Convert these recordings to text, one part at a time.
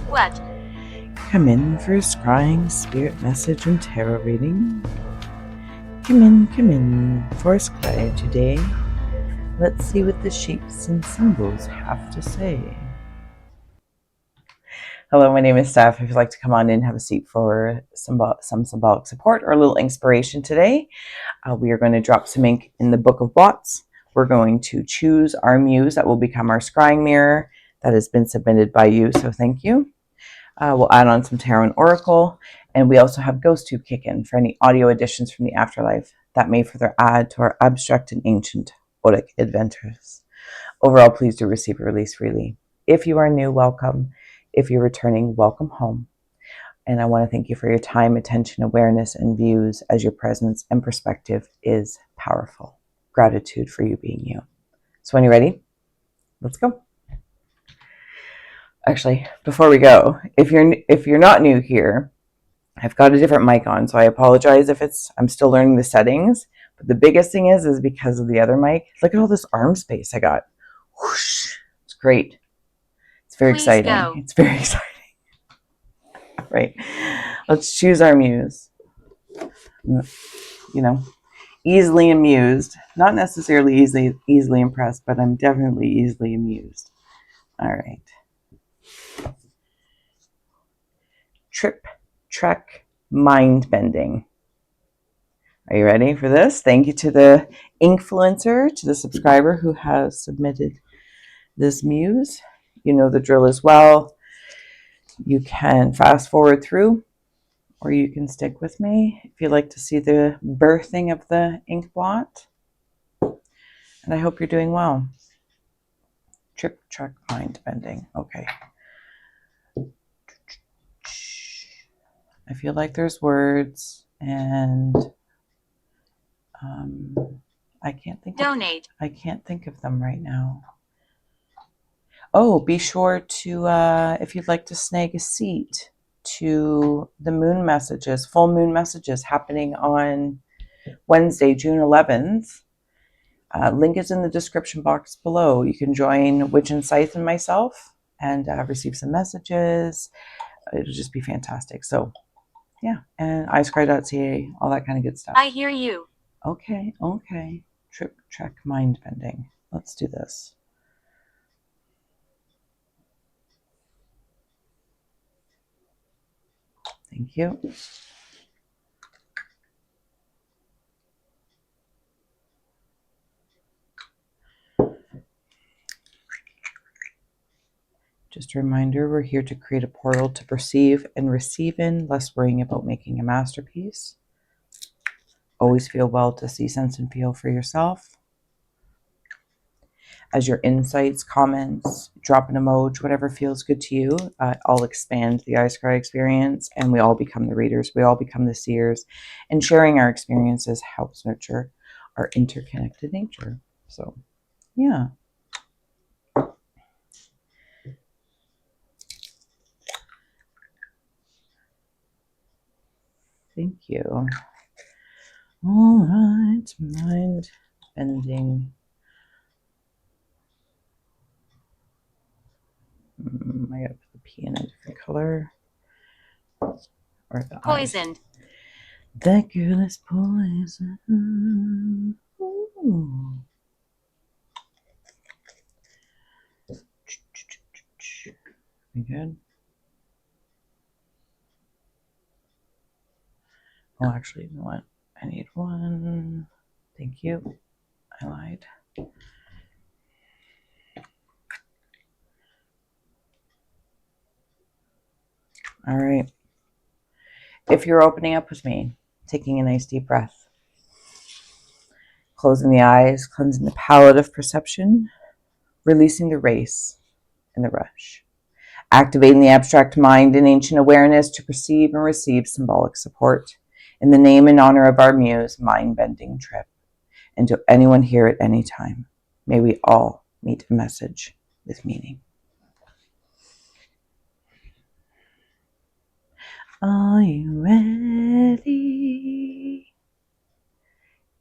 What? Come in for a scrying, spirit message, and tarot reading. Come in for a scry today. Let's see what the shapes and symbols have to say. Hello, my name is Steph. If you'd like to come on in, have a seat for some symbolic support or a little inspiration today, we are going to drop some ink in the Book of Blots. We're going to choose our muse that will become our scrying mirror that has been submitted by you, so thank you. We'll add on some tarot and oracle, and we also have GhostTube kick in for any audio additions from the afterlife that may further add to our abstract and ancient Odic adventures. Overall, please do receive a release freely. If you are new, welcome. If you're returning, welcome home. And I want to thank you for your time, attention, awareness, and views, as your presence and perspective is powerful. Gratitude for you being you. So when you're ready, let's go. Actually, before we go, if you're not new here, I've got a different mic on, so I apologize if I'm still learning the settings. But the biggest thing is because of the other mic. Look at all this arm space I got. Whoosh. It's great. It's very exciting. Go. It's very exciting. Right. Let's choose our muse. You know, easily amused. Not necessarily easily impressed, but I'm definitely easily amused. All right. Trip, trek, mind bending. Are you ready for this? Thank you to the influencer, to the subscriber who has submitted this muse. You know the drill as well. You can fast forward through, or you can stick with me if you'd like to see the birthing of the ink blot. And I hope you're doing well. Trip, trek, mind bending. Okay. I feel like there's words, and I can't think. Donate. I can't think of them right now. Oh, be sure to, if you'd like to snag a seat to the moon messages, full moon messages happening on Wednesday, June 11th. Link is in the description box below. You can join Witch and Scythe and myself and receive some messages. It'll just be fantastic. So, yeah. And iScry.ca, all that kind of good stuff. I hear you. Okay. Trip, trek, mind bending. Let's do this. Thank you. Just a reminder, we're here to create a portal to perceive and receive in, less worrying about making a masterpiece. Always feel well to see, sense, and feel for yourself. As your insights, comments, drop an emoji, whatever feels good to you, I'll expand the iScry experience, and we all become the readers. We all become the seers, and sharing our experiences helps nurture our interconnected nature. So, yeah. Thank you. All right, mind bending. I gotta put the P in a different color. Or the Poisoned. That girl is poison. Ooh. We good? Oh, actually, you know what? I need one. Thank you. I lied. All right. If you're opening up with me, taking a nice deep breath, closing the eyes, cleansing the palate of perception, releasing the race and the rush, activating the abstract mind and ancient awareness to perceive and receive symbolic support in the name and honor of our muse, mind-bending trip. And to anyone here at any time, may we all meet a message with meaning. Are you ready?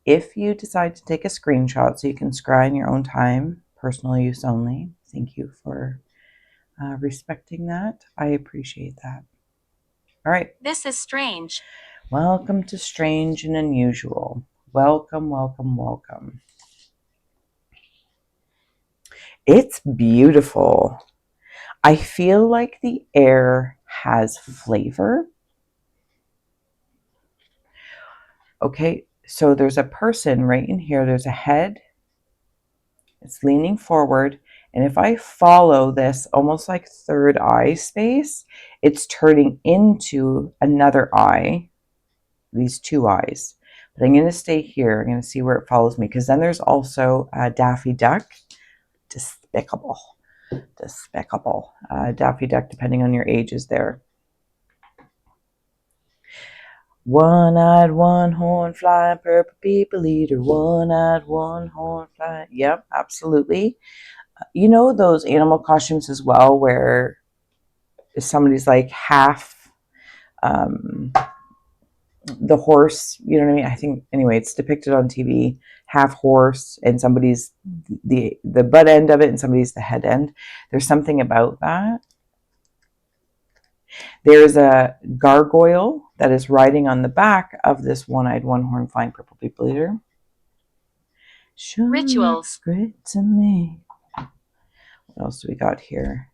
If you decide to take a screenshot so you can scry in your own time, personal use only, thank you for respecting that. I appreciate that. All right. This is strange. Welcome to Strange and Unusual. Welcome, welcome, welcome. It's beautiful. I feel like the air has flavor. Okay, so there's a person right in here. There's a head. It's leaning forward. And if I follow this almost like third eye space, it's turning into another eye, these two eyes. But I'm going to stay here. I'm going to see where it follows me, because then there's also a Daffy Duck. Despicable. Despicable. Daffy Duck, depending on your age, is there. One-eyed, one-horn flying, purple people eater. One-eyed, one-horn flying. Yep, absolutely. You know those animal costumes as well, where somebody's like half the horse, you know what I mean? I think, anyway, it's depicted on TV, half horse, and somebody's the butt end of it and somebody's the head end. There's something about that. There's a gargoyle that is riding on the back of this one-eyed, one-horn flying purple people eater. Sure, Rituals. Great to me. What else do we got here?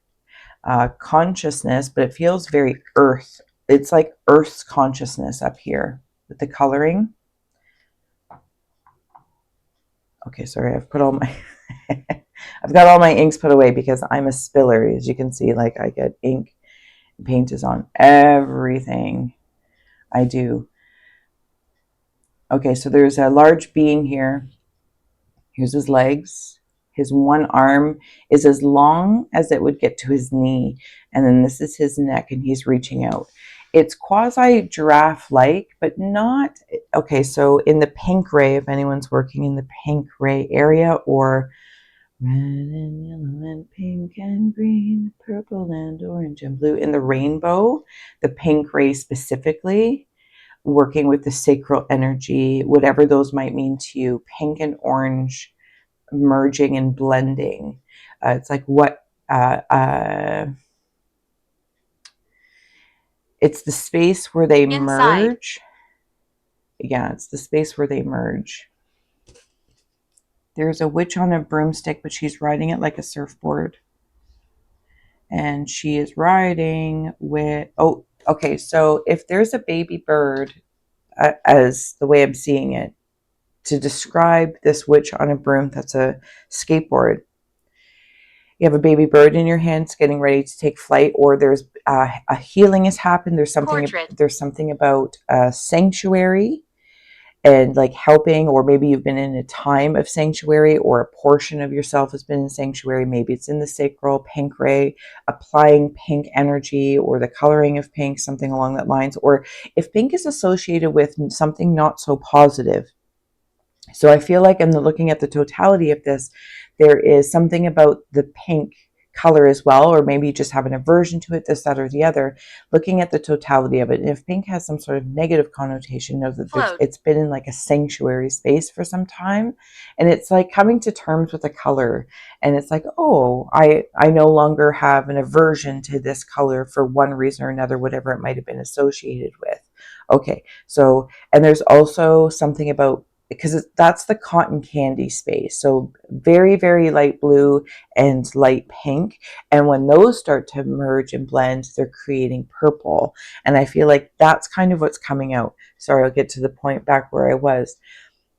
Consciousness, but it feels very earth. It's like Earth's consciousness up here with the coloring. Okay, sorry, I've put all my I've got all my inks put away because I'm a spiller. As you can see, like, I get ink. Paint is on everything I do. Okay, so there's a large being here. Here's his legs. His one arm is as long as it would get to his knee. And then this is his neck, and he's reaching out. It's quasi-giraffe-like, but not... Okay, so in the pink ray, if anyone's working in the pink ray area, or red and yellow and pink and green, purple and orange and blue, in the rainbow, the pink ray specifically, working with the sacral energy, whatever those might mean to you, pink and orange merging and blending. It's like what it's the space where they merge. Yeah, it's the space where they merge. There's a witch on a broomstick, but she's riding it like a surfboard. And she is riding with... Oh, okay, so if there's a baby bird, as the way I'm seeing it, to describe this witch on a broom that's a skateboard, you have a baby bird in your hands getting ready to take flight, or there's a healing has happened. There's something about a sanctuary and like helping, or maybe you've been in a time of sanctuary, or a portion of yourself has been in sanctuary. Maybe it's in the sacral pink ray, applying pink energy or the coloring of pink, something along that lines. Or if pink is associated with something not so positive. So I feel like in looking at the totality of this, there is something about the pink color as well, or maybe you just have an aversion to it, this, that, or the other, looking at the totality of it. And if pink has some sort of negative connotation, know that it's been in like a sanctuary space for some time, and it's like coming to terms with a color, and it's like, oh, I no longer have an aversion to this color for one reason or another, whatever it might have been associated with. Okay, so, and there's also something about, because that's the cotton candy space. So very, very light blue and light pink. And when those start to merge and blend, they're creating purple. And I feel like that's kind of what's coming out. Sorry, I'll get to the point back where I was.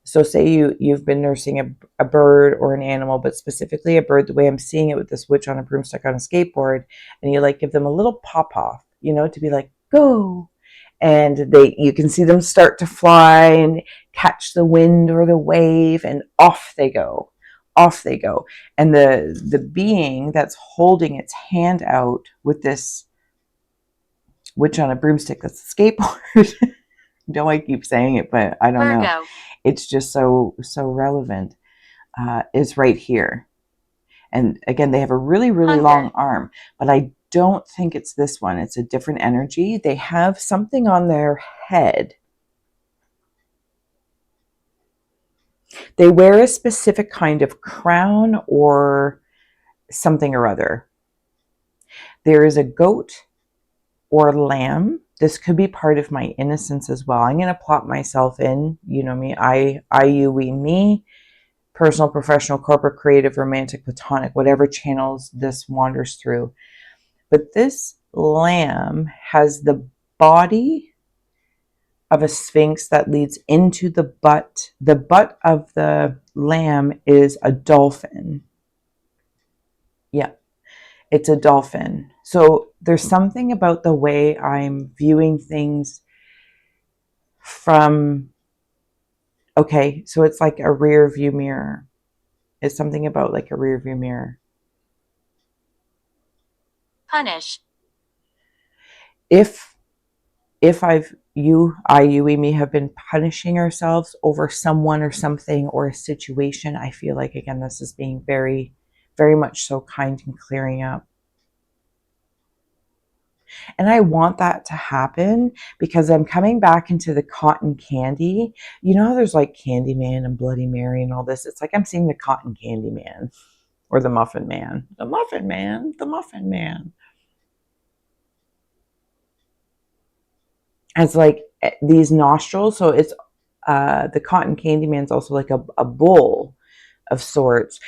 So say you've been nursing a bird or an animal, but specifically a bird, the way I'm seeing it with this witch on a broomstick on a skateboard, and you like give them a little pop off, to be like, go. And you can see them start to fly and catch the wind or the wave, and off they go. Off they go. And the being that's holding its hand out with this witch on a broomstick that's a skateboard. Don't I keep saying it, but I don't know. It's just so relevant. Is right here. And again, they have a really, really long arm, but I don't think it's this one. It's a different energy. They have something on their head. They wear a specific kind of crown or something or other. There is a goat or lamb. This could be part of my innocence as well. I'm going to plot myself in, you know me, I, you, we, me, personal, professional, corporate, creative, romantic, platonic, whatever channels this wanders through. But this lamb has the body of a sphinx that leads into the butt. The butt of the lamb is a dolphin. Yeah, it's a dolphin. So there's something about the way I'm viewing things from, okay, so it's like a rear view mirror. It's something about like a rear view mirror. Punish. If you, we, me have been punishing ourselves over someone or something or a situation, I feel like, again, this is being very, very much so kind and clearing up. And I want that to happen because I'm coming back into the cotton candy. You know how there's like Candyman and Bloody Mary and all this? It's like I'm seeing the cotton candy man or the muffin man. The muffin man, the muffin man. Has like these nostrils. So it's the cotton candy man's also like a bull of sorts.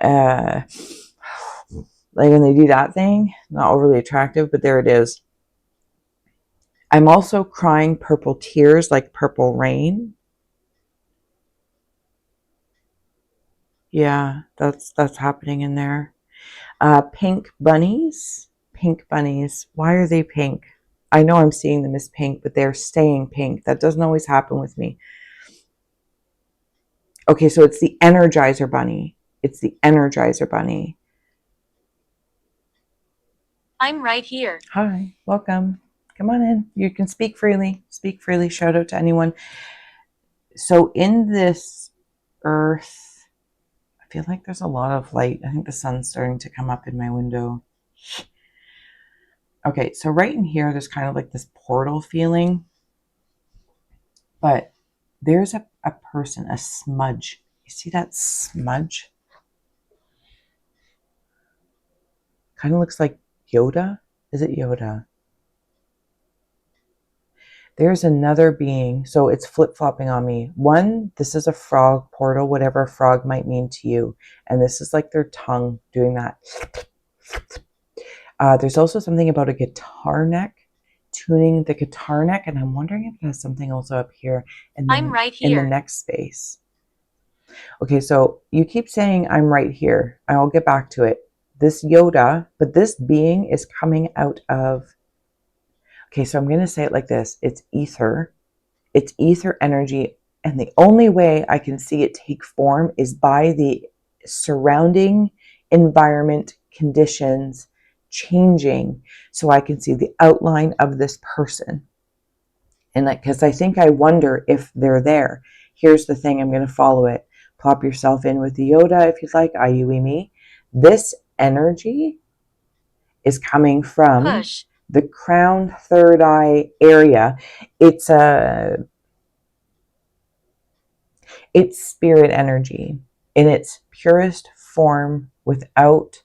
Uh like when they do that thing, not overly attractive, but there it is. I'm also crying purple tears like purple rain. Yeah, that's happening in there. Pink bunnies. Pink bunnies. Why are they pink? I know I'm seeing them as pink, but they're staying pink. That doesn't always happen with me. Okay, so it's the Energizer Bunny. It's the Energizer Bunny. I'm right here. Hi, welcome. Come on in. You can speak freely. Speak freely. Shout out to anyone. So in this earth, I feel like there's a lot of light. I think the sun's starting to come up in my window. Okay, so right in here, there's kind of like this portal feeling. But there's a person, a smudge. You see that smudge? Kind of looks like Yoda. Is it Yoda? There's another being. So it's flip-flopping on me. One, this is a frog portal, whatever a frog might mean to you. And this is like their tongue doing that. There's also something about a guitar neck, tuning the guitar neck. And I'm wondering if it has something also up here and then I'm right in the here. next space. Okay, so you keep saying I'm right here. I'll get back to it. This Yoda, but this being is coming out of, okay, so I'm going to say it like this. It's ether. It's ether energy. And the only way I can see it take form is by the surrounding environment conditions changing so I can see the outline of this person. And because I think I wonder if they're there. Here's the thing, I'm going to follow it. Plop yourself in with the Yoda if you'd like, IUE me. This energy is coming from Push. the crown third eye area. It's spirit energy in its purest form without,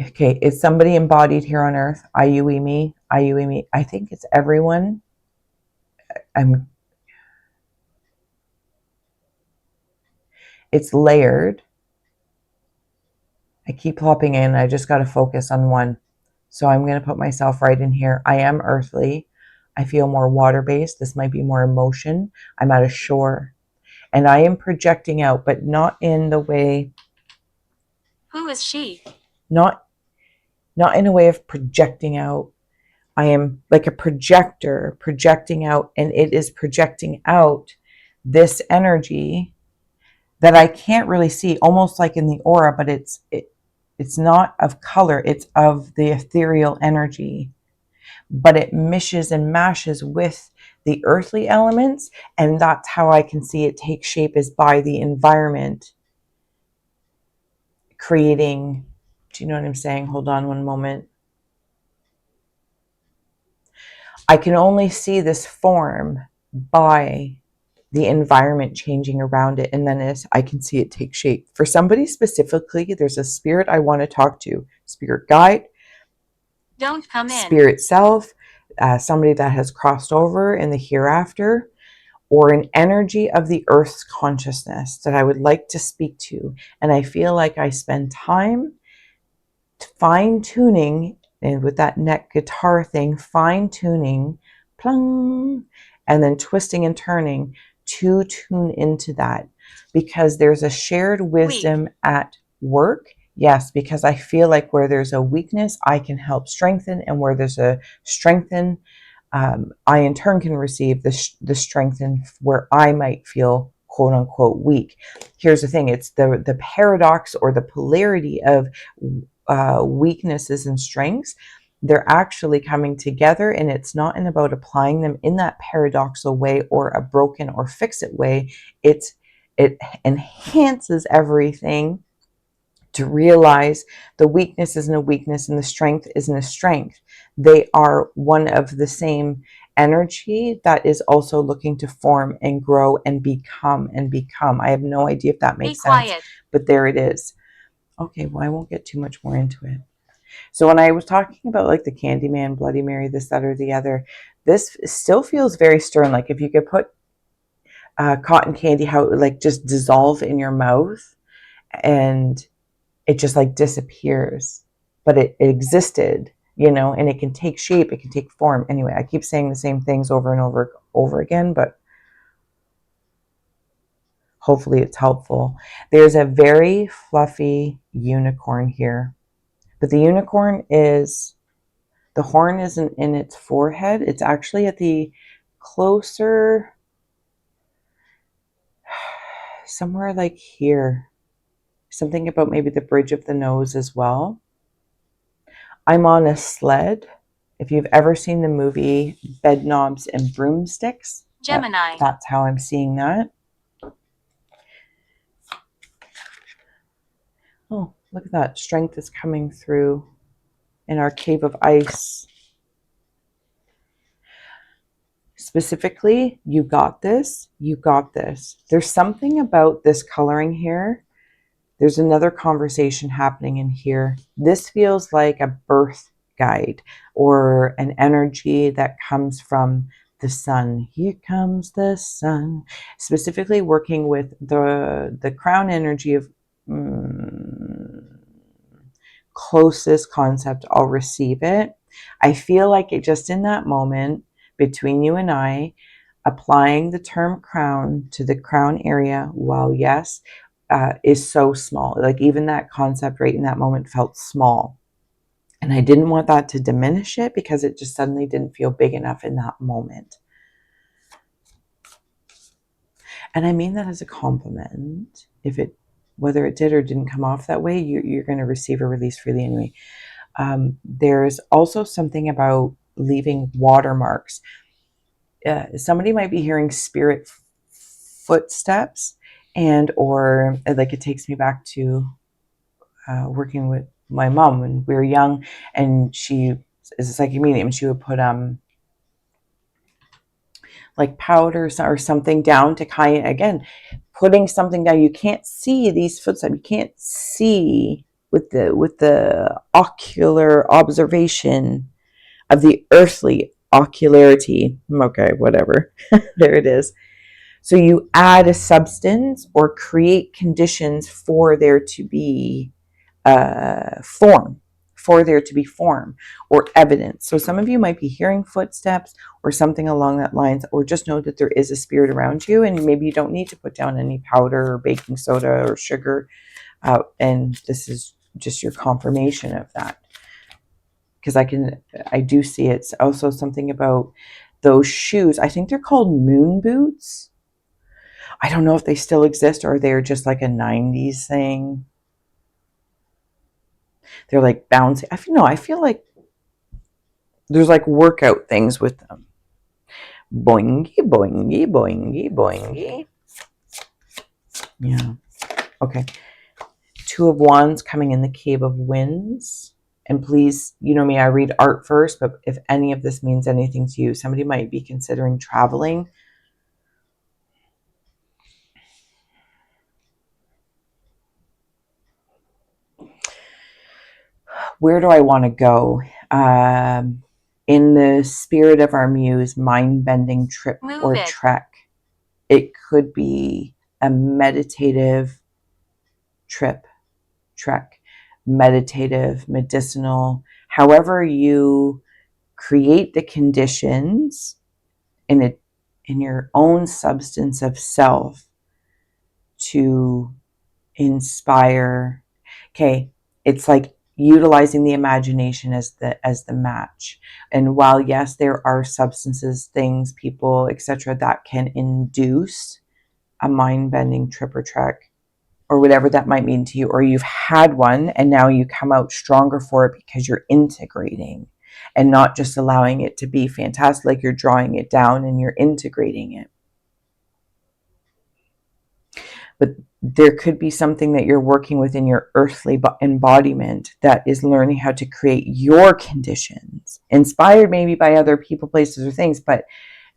okay, it's somebody embodied here on earth. IUE me, IUE me. I think it's everyone. It's layered. I keep plopping in. I just got to focus on one. So I'm going to put myself right in here. I am earthly. I feel more water-based. This might be more emotion. I'm at a shore. And I am projecting out, but not in the way... Who is she? Not in a way of projecting out. I am like a projector projecting out, and it is projecting out this energy that I can't really see, almost like in the aura, but it's not of color, it's of the ethereal energy, but it mishes and mashes with the earthly elements, and that's how I can see it take shape, is by the environment creating. Do you know what I'm saying? Hold on one moment. I can only see this form by the environment changing around it, and then as I can see it take shape. For somebody specifically, there's a spirit I want to talk to, spirit guide, Don't come in. spirit self, somebody that has crossed over in the hereafter, or an energy of the earth's consciousness that I would like to speak to. And I feel like I spend time fine tuning, and with that neck guitar thing, fine tuning, plung, and then twisting and turning to tune into that, because there's a shared wisdom Weak. at work. Yes, because I feel like where there's a weakness, I can help strengthen, and where there's a strengthen, I in turn can receive the strengthen where I might feel quote unquote weak. Here's the thing: it's the paradox or the polarity of weaknesses and strengths. They're actually coming together, and it's not about applying them in that paradoxical way or a broken or fix it way. It enhances everything to realize the weakness isn't a weakness and the strength isn't a strength. They are one of the same energy that is also looking to form and grow and become and become. I have no idea if that Be makes sense, quiet. but there it is. Okay, well, I won't get too much more into it. So when I was talking about like the Candyman, Bloody Mary, this, that, or the other, this still feels very stern. Like if you could put cotton candy, how it would like just dissolve in your mouth and it just like disappears, but it existed, and it can take shape, it can take form. Anyway, I keep saying the same things over and over again, but hopefully it's helpful. There's a very fluffy unicorn here, but the unicorn is, the horn isn't in its forehead. It's actually at the closer, somewhere like here. Something about maybe the bridge of the nose as well. I'm on a sled. If you've ever seen the movie Bedknobs and Broomsticks, Gemini. that's how I'm seeing that. Oh, look at that. Strength is coming through in our cave of ice. Specifically, you got this. You got this. There's something about this coloring here. There's another conversation happening in here. This feels like a birth guide or an energy that comes from the sun. Here comes the sun. Specifically working with the crown energy of closest concept. I'll receive it. I feel like it just in that moment between you and I, applying the term crown to the crown area, while yes, is so small. Like even that concept right in that moment felt small. And I didn't want that to diminish it because it just suddenly didn't feel big enough in that moment. And I mean that as a compliment. If it, whether it did or didn't come off that way, you're going to receive a release freely anyway. There's also something about leaving watermarks. Somebody might be hearing spirit footsteps, and or like it takes me back to working with my mom when we were young, and she is a psychic medium. She would put like powder or something down to kind of, again, putting something down. You can't see these footsteps. You can't see with the ocular observation of the earthly ocularity. Okay, whatever. There it is. So you add a substance or create conditions for there to be form, for there to be form or evidence. So some of you might be hearing footsteps or something along that lines, or just know that there is a spirit around you, and maybe you don't need to put down any powder or baking soda or sugar. And this is just your confirmation of that. Because I do see it's also something about those shoes. I think they're called moon boots. I don't know if they still exist or they're just like a 90s thing. They're like bouncy. I feel like there's like workout things with them. Boingy, boingy, boingy, boingy. Yeah. Okay. Two of Wands coming in the Cave of Winds. And please, you know me, I read art first, but if any of this means anything to you, somebody might be considering traveling. Where do I want to go? In the spirit of our Muse mind-bending trip or trek, it could be a meditative trek, meditative, medicinal, however you create the conditions in your own substance of self to inspire. Okay, it's like utilizing the imagination as the match. And while yes, there are substances, things, people, etc., that can induce a mind-bending trip or trek, or whatever that might mean to you, or you've had one and now you come out stronger for it because you're integrating and not just allowing it to be fantastic, like you're drawing it down and you're integrating it. But there could be something that you're working with in your earthly embodiment that is learning how to create your conditions, inspired maybe by other people, places, or things, but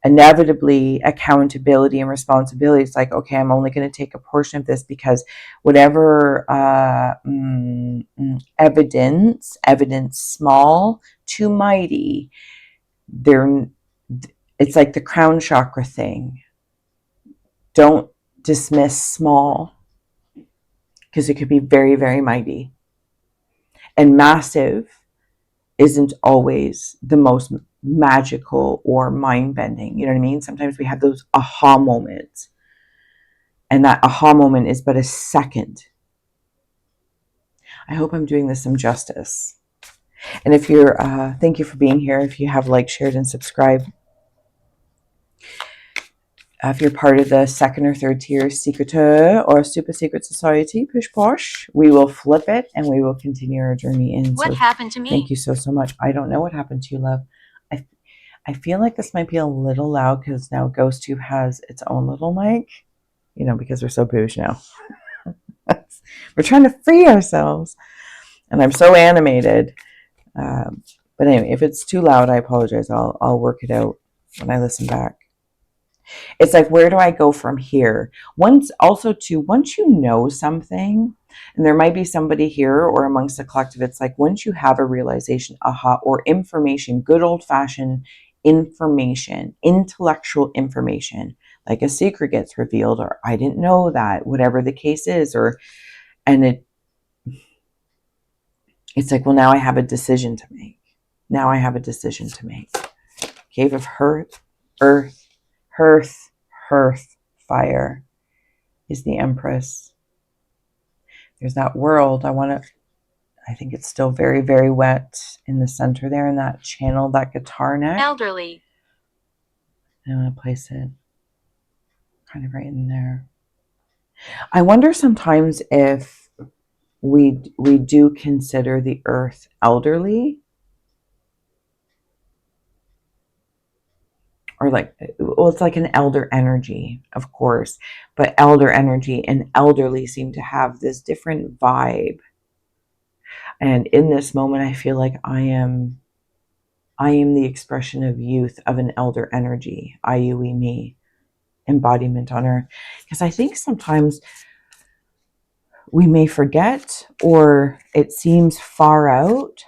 inevitably accountability and responsibility. It's like, okay, I'm only going to take a portion of this because whatever evidence small to mighty, it's like the crown chakra thing. Don't dismiss small, because it could be very, very mighty. And massive isn't always the most magical or mind-bending. You know what I mean? Sometimes we have those aha moments. And that aha moment is but a second. I hope I'm doing this some justice. And if you're, thank you for being here. If you have liked, shared, and subscribed. If you're part of the second or third tier secret or super secret society, push posh, we will flip it and we will continue our journey in. What happened to me? Thank you so much. I don't know what happened to you, love. I feel like this might be a little loud because now GhostTube has its own little mic, you know, because we're so bouge now. We're trying to free ourselves. And I'm so animated. But anyway, if it's too loud, I apologize. I'll work it out when I listen back. It's like, where do I go from here? Once you know something, and there might be somebody here or amongst the collective, it's like once you have a realization, aha, or information, good old-fashioned information, intellectual information, like a secret gets revealed, or I didn't know that, whatever the case is, it's like, well, now I have a decision to make. Now I have a decision to make. Cave of Hearth, fire is the Empress. There's that world. I think it's still very, very wet in the center there in that channel, that guitar neck. Elderly. I'm going to place it kind of right in there. I wonder sometimes if we do consider the earth elderly. Or like, well, it's like an elder energy, of course, but elder energy and elderly seem to have this different vibe. And in this moment, I feel like I am the expression of youth, of an elder energy, IUE me, embodiment on earth. Because I think sometimes we may forget, or it seems far out,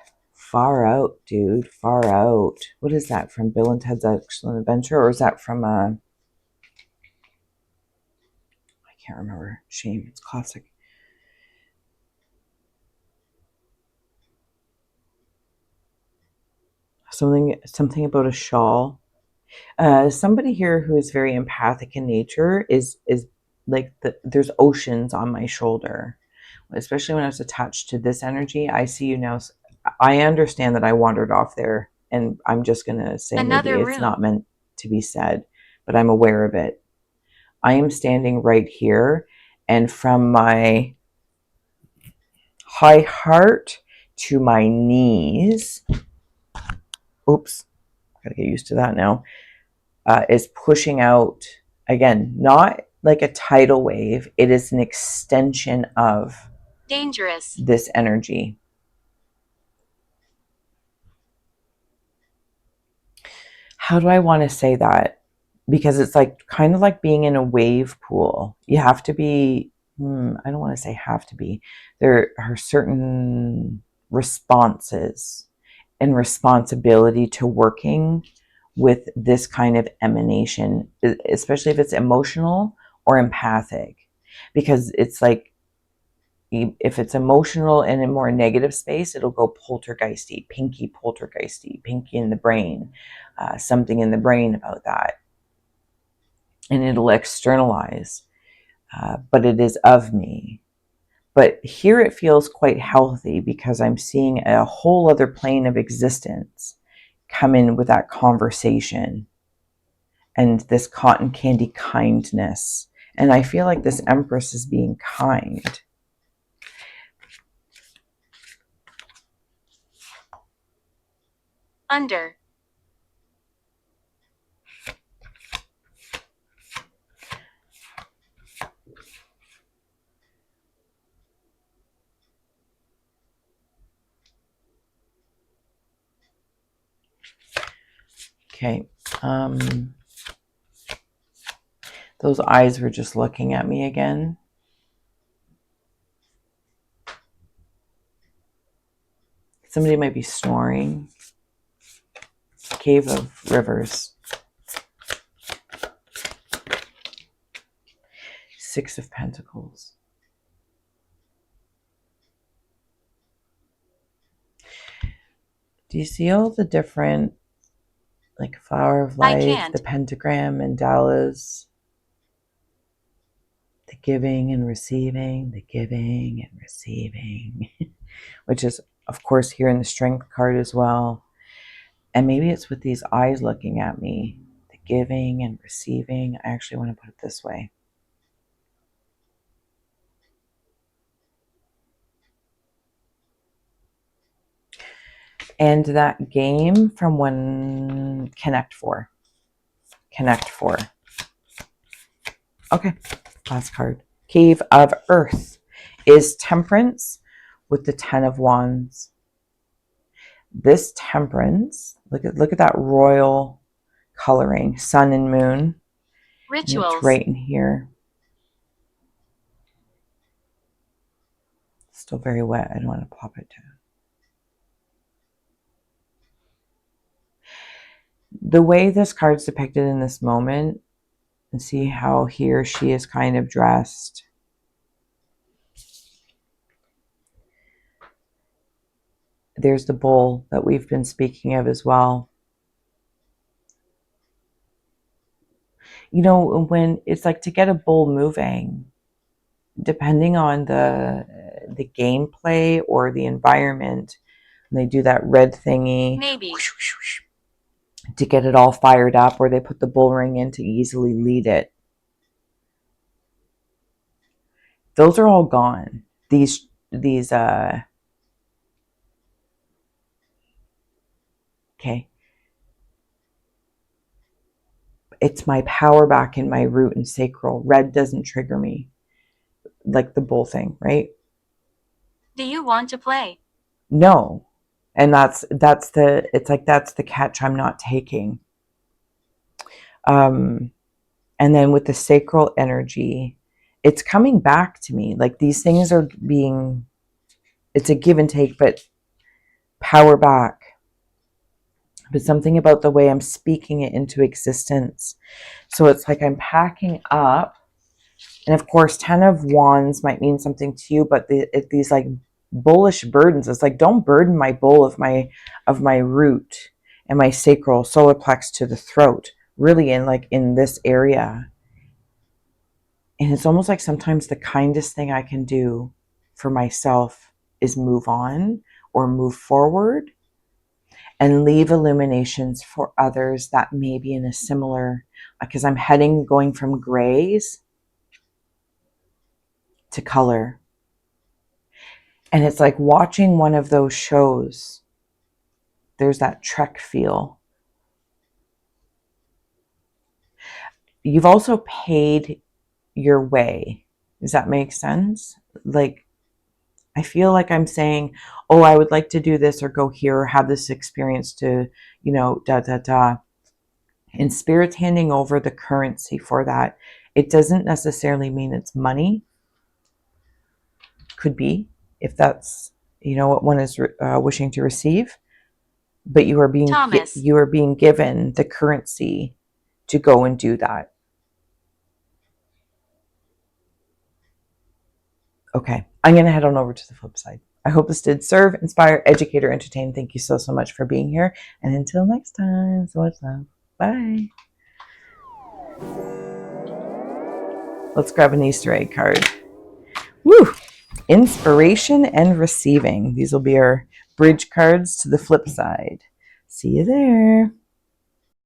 dude, far out. What is that from Bill and Ted's Excellent Adventure? Or is that from I can't remember. Shame. It's classic. Something about a shawl. Somebody here who is very empathic in nature is like there's oceans on my shoulder, especially when I was attached to this energy. I see you now. I understand that I wandered off there, and I'm just gonna say maybe it's not meant to be said, but I'm aware of it. I am standing right here, and from my high heart to my knees, oops, gotta get used to that now, is pushing out, again, not like a tidal wave. It is an extension of dangerous this energy. How do I want to say that? Because it's like kind of like being in a wave pool. You have to be, I don't want to say have to be. There are certain responses and responsibility to working with this kind of emanation, especially if it's emotional or empathic, because it's like, if it's emotional and in a more negative space, it'll go poltergeisty, pinky in the brain, something in the brain about that, and it'll externalize, but it is of me. But here it feels quite healthy because I'm seeing a whole other plane of existence come in with that conversation and this cotton candy kindness. And I feel like this Empress is being kind. Under. Okay. Those eyes were just looking at me again. Somebody might be snoring. Cave of Rivers. Six of Pentacles. Do you see all the different, like Flower of Life, the pentagram, mandalas, the giving and receiving, which is, of course, here in the Strength card as well. And maybe it's with these eyes looking at me, the giving and receiving. I actually want to put it this way. And that game from when Connect 4. Okay, last card. Cave of Earth is Temperance with the 10 of Wands. This Temperance, look at that royal coloring, sun and moon. Rituals. And it's right in here. It's still very wet. I don't want to pop it down. The way this card's depicted in this moment, and see how he or she is kind of dressed. There's the bull that we've been speaking of as well. You know, when it's like to get a bull moving, depending on the gameplay or the environment, and they do that red thingy. Maybe. Whoosh, whoosh, whoosh, to get it all fired up, or they put the bull ring in to easily lead it. Those are all gone. These okay. It's my power back in my root and sacral. Red doesn't trigger me like the bull thing, right? Do you want to play? No. And that's the catch I'm not taking. And then with the sacral energy, it's coming back to me. Like these things are being, it's a give and take, but power back. But something about the way I'm speaking it into existence. So it's like I'm packing up. And of course, 10 of Wands might mean something to you, but these like bullish burdens, it's like, don't burden my bowl of my root and my sacral solar plex to the throat, really in this area. And it's almost like sometimes the kindest thing I can do for myself is move on or move forward and leave illuminations for others that may be in a similar, because I'm going from grays to color. And it's like watching one of those shows. There's that Trek feel. You've also paid your way. Does that make sense? Like, I feel like I'm saying, oh, I would like to do this or go here or have this experience to, And Spirit's handing over the currency for that. It doesn't necessarily mean it's money. Could be, if that's You know what one is wishing to receive? But you are Thomas. being given the currency to go and do that. Okay, I'm going to head on over to the flip side. I hope this did serve, inspire, educate, or entertain. Thank you so much for being here. And until next time, so much love. Bye. Let's grab an Easter egg card. Woo! Inspiration and receiving. These will be our bridge cards to the flip side. See you there.